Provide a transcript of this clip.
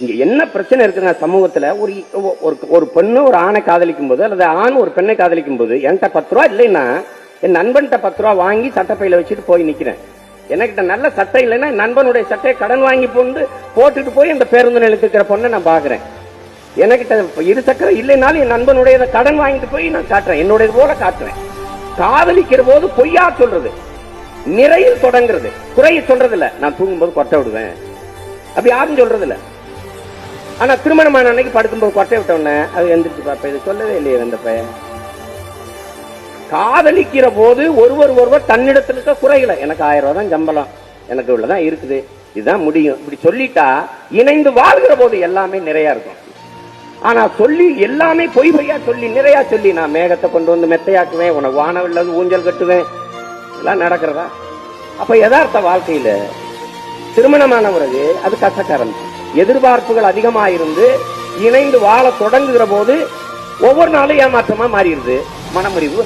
இங்க என்ன பிரச்சனை இருக்குங்க சமூகத்துல? ஒரு பெண்ணு ஒரு ஆணை காதலிக்கும் போது அல்லது ஆண் ஒரு பெண்ணை காதலிக்கும் போது என்கிட்ட 10 ரூபா இல்லைன்னா என் நண்பன்கிட்ட 10 ரூபா வாங்கி சட்டப்பையில வச்சுட்டு போய் நிக்கிறேன். எனக்கிட்ட நல்ல சட்டை இல்லைன்னா நண்பனுடைய சட்டையை கடன் வாங்கி போட்டுட்டு போய் அந்த பேருந்து நிலையத்துக்கிற பொண்ணை நான் பாக்குறேன். எனக்கிட்ட 2 சக்கரம் இல்லைனாலும் என் நண்பனுடைய கடன் வாங்கிட்டு போய் நான் காட்டுறேன், என்னுடைய போல காட்டுறேன். காதலிக்கிற போது பொய்யா சொல்றது, நிறையில் தொடங்குறது, குறைய சொல்றது இல்ல. நான் தூங்கும்போது கொட்டை விடுவேன் அப்படி யாரும் சொல்றது இல்ல. ஆனா திருமணமான அன்னைக்கு படுக்கும்போது கொட்டை விட்டோன்னே அது எந்திரிச்சு பாப்ப, இது சொல்லவே இல்லையே அந்த பையன். காதலிக்கிற போது ஒருவர் தன்னிடத்தில் இருக்க குறைகளை, எனக்கு 1000 ரூபாய் தான் சம்பளம், எனக்கு இவ்வளவுதான் இருக்குது, இதுதான் முடியும், இப்படி சொல்லிட்டா இணைந்து வாழ்கிற போது எல்லாமே நிறைய இருக்கும். ஆனா சொல்லி எல்லாமே பொய்யா சொல்லி நிறைய சொல்லி நான் மேகத்தை கொண்டு வந்து மெத்தையாக்குவேன், உனக்கு வானவில்ல ஊஞ்சல் கட்டுவேன், எல்லாம் நடக்கிறதா? அப்ப யதார்த்த வாழ்க்கையில திருமணமான பிறகு அது கஷ்டக்காரன். எதிர்பார்ப்புகள் அதிகமாயிருந்து இணைந்து வாழ தொடங்குகிற போது ஒவ்வொரு நாளும் ஏமாற்றமா மாறிடுது, மனமுறிவு.